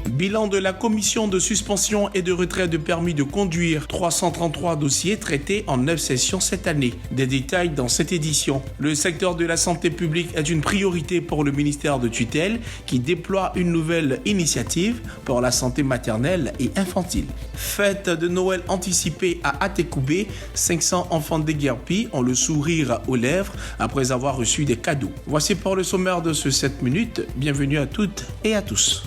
Bilan de la commission de suspension et de retrait de permis de conduire. 333 dossiers traités en 9 sessions cette année. Des détails dans cette édition. Le secteur de la santé publique est une priorité pour le ministère de tutelle qui déploie une nouvelle initiative pour la santé maternelle et infantile. Fête de Noël anticipée à Atekoubé. 500 enfants déguerpis ont le sourire aux lèvres après avoir reçu des cadeaux. Voici pour le sommaire de ce 7 minutes. Bienvenue à toutes et à tous.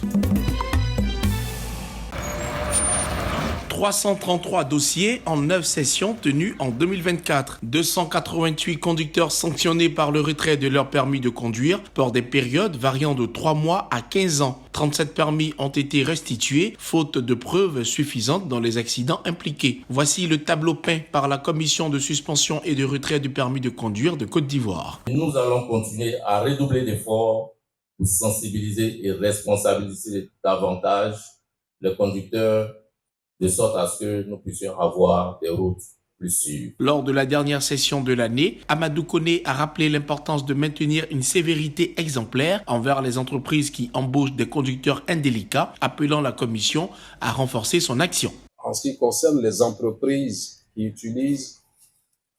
333 dossiers en 9 sessions tenues en 2024. 288 conducteurs sanctionnés par le retrait de leur permis de conduire pour des périodes variant de 3 mois à 15 ans. 37 permis ont été restitués, faute de preuves suffisantes dans les accidents impliqués. Voici le tableau peint par la commission de suspension et de retrait du permis de conduire de Côte d'Ivoire. Nous allons continuer à redoubler d'efforts pour sensibiliser et responsabiliser davantage les conducteurs de sorte à ce que nous puissions avoir des routes plus sûres. Lors de la dernière session de l'année, Amadou Koné a rappelé l'importance de maintenir une sévérité exemplaire envers les entreprises qui embauchent des conducteurs indélicats, appelant la commission à renforcer son action. En ce qui concerne les entreprises qui utilisent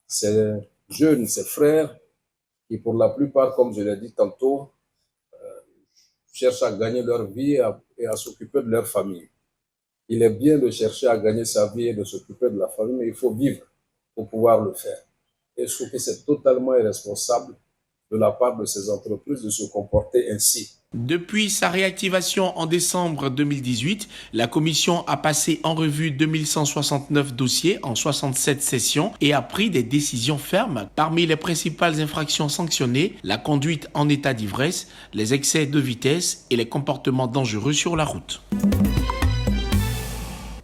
ces jeunes, ces frères, qui pour la plupart, comme je l'ai dit tantôt, cherchent à gagner leur vie et à s'occuper de leur famille. Il est bien de chercher à gagner sa vie et de s'occuper de la famille, mais il faut vivre pour pouvoir le faire. Et je trouve que c'est totalement irresponsable de la part de ces entreprises de se comporter ainsi. Depuis sa réactivation en décembre 2018, la commission a passé en revue 2169 dossiers en 67 sessions et a pris des décisions fermes. Parmi les principales infractions sanctionnées, la conduite en état d'ivresse, les excès de vitesse et les comportements dangereux sur la route.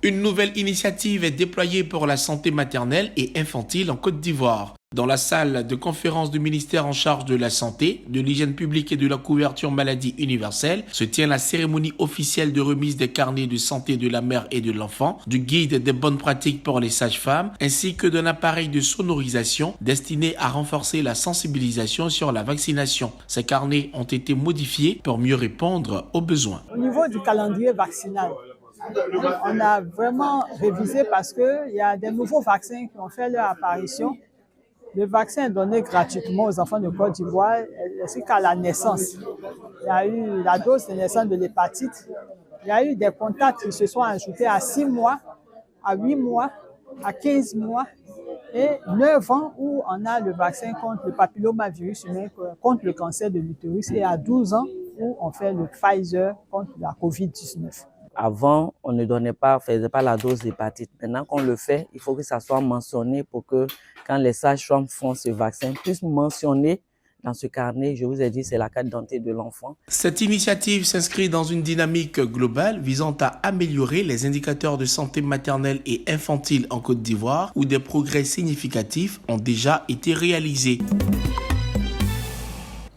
Une nouvelle initiative est déployée pour la santé maternelle et infantile en Côte d'Ivoire. Dans la salle de conférence du ministère en charge de la santé, de l'hygiène publique et de la couverture maladie universelle se tient la cérémonie officielle de remise des carnets de santé de la mère et de l'enfant, du guide des bonnes pratiques pour les sages-femmes, ainsi que d'un appareil de sonorisation destiné à renforcer la sensibilisation sur la vaccination. Ces carnets ont été modifiés pour mieux répondre aux besoins. Au niveau du calendrier vaccinal, on a vraiment révisé parce qu'il y a des nouveaux vaccins qui ont fait leur apparition. Le vaccin est donné gratuitement aux enfants de Côte d'Ivoire ainsi qu'à la naissance. Il y a eu la dose de naissance de l'hépatite. Il y a eu des contacts qui se sont ajoutés à 6 mois, à 8 mois, à 15 mois et 9 ans où on a le vaccin contre le papillomavirus humain, contre le cancer de l'utérus et à 12 ans où on fait le Pfizer contre la COVID-19. Avant, on ne faisait pas la dose d'hépatite. Maintenant qu'on le fait, il faut que ça soit mentionné pour que quand les sages-femmes font ce vaccin, puissent mentionner dans ce carnet, je vous ai dit, c'est la carte d'identité de l'enfant. Cette initiative s'inscrit dans une dynamique globale visant à améliorer les indicateurs de santé maternelle et infantile en Côte d'Ivoire, où des progrès significatifs ont déjà été réalisés.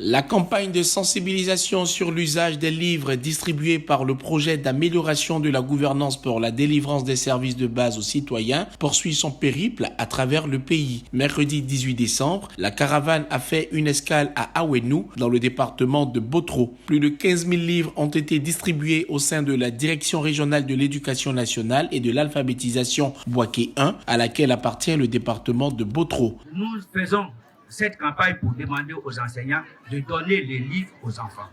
La campagne de sensibilisation sur l'usage des livres distribués par le projet d'amélioration de la gouvernance pour la délivrance des services de base aux citoyens poursuit son périple à travers le pays. Mercredi 18 décembre, la caravane a fait une escale à Awenou, dans le département de Botro. Plus de 15 000 livres ont été distribués au sein de la Direction régionale de l'éducation nationale et de l'alphabétisation Boaké 1, à laquelle appartient le département de Botro. Nous faisons cette campagne pour demander aux enseignants de donner les livres aux enfants.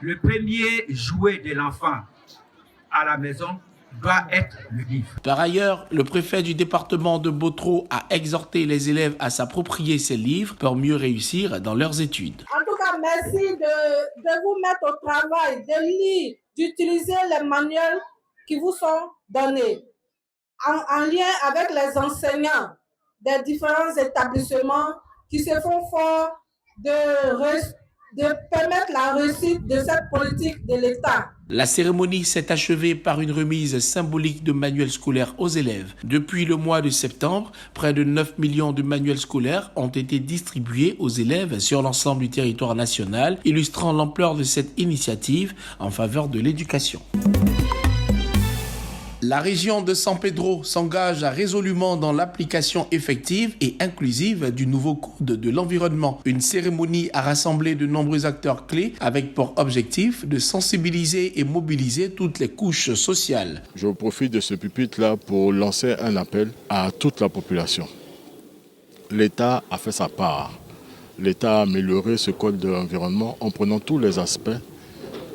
Le premier jouet de l'enfant à la maison doit être le livre. Par ailleurs, le préfet du département de Botro a exhorté les élèves à s'approprier ces livres pour mieux réussir dans leurs études. En tout cas, merci de vous mettre au travail, de lire, d'utiliser les manuels qui vous sont donnés en lien avec les enseignants des différents établissements qui se font fort de permettre la réussite de cette politique de l'État. La cérémonie s'est achevée par une remise symbolique de manuels scolaires aux élèves. Depuis le mois de septembre, près de 9 millions de manuels scolaires ont été distribués aux élèves sur l'ensemble du territoire national, illustrant l'ampleur de cette initiative en faveur de l'éducation. La région de San Pedro s'engage résolument dans l'application effective et inclusive du nouveau code de l'environnement. Une cérémonie a rassemblé de nombreux acteurs clés avec pour objectif de sensibiliser et mobiliser toutes les couches sociales. Je profite de ce pupitre-là pour lancer un appel à toute la population. L'État a fait sa part. L'État a amélioré ce code de l'environnement en prenant tous les aspects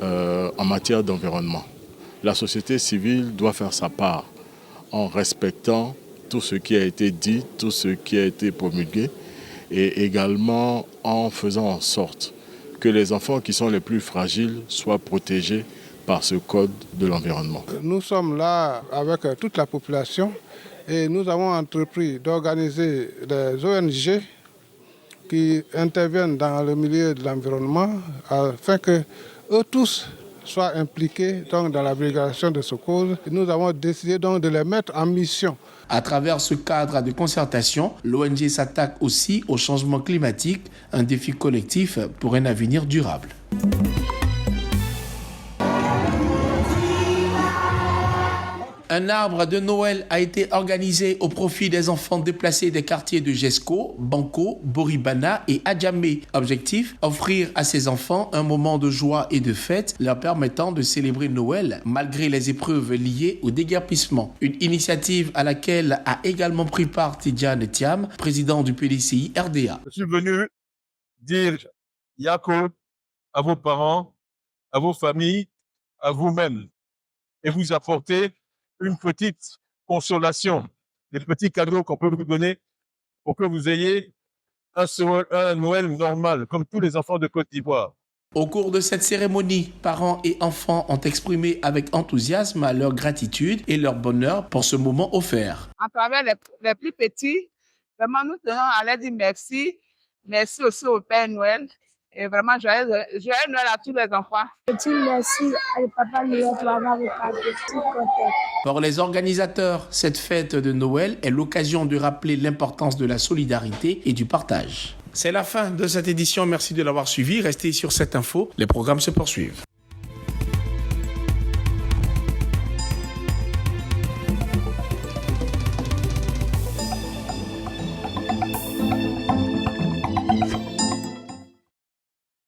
en matière d'environnement. La société civile doit faire sa part en respectant tout ce qui a été dit, tout ce qui a été promulgué et également en faisant en sorte que les enfants qui sont les plus fragiles soient protégés par ce code de l'environnement. Nous sommes là avec toute la population et nous avons entrepris d'organiser des ONG qui interviennent dans le milieu de l'environnement afin que eux tous soient impliqués donc, dans la vulgarisation de ce cause. Nous avons décidé donc de les mettre en mission. À travers ce cadre de concertation, l'ONG s'attaque aussi au changement climatique, un défi collectif pour un avenir durable. Un arbre de Noël a été organisé au profit des enfants déplacés des quartiers de Jesco, Banco, Boribana et Adjamé. Objectif, offrir à ces enfants un moment de joie et de fête leur permettant de célébrer Noël malgré les épreuves liées au déguerpissement. Une initiative à laquelle a également pris part Tidjane Thiam, président du PDCI RDA. Je suis venu dire Yako à vos parents, à vos familles, à vous-même et vous apporter une petite consolation, des petits cadeaux qu'on peut vous donner pour que vous ayez un Noël normal, comme tous les enfants de Côte d'Ivoire. Au cours de cette cérémonie, parents et enfants ont exprimé avec enthousiasme leur gratitude et leur bonheur pour ce moment offert. À travers les plus petits, vraiment nous tenons à leur dire merci. Merci aussi au Père Noël. Et vraiment, joyeux Noël à tous les enfants. Petit merci à Papa Noël pour avoir reparti tout content. Pour les organisateurs, cette fête de Noël est l'occasion de rappeler l'importance de la solidarité et du partage. C'est la fin de cette édition. Merci de l'avoir suivi. Restez sur cette info. Les programmes se poursuivent.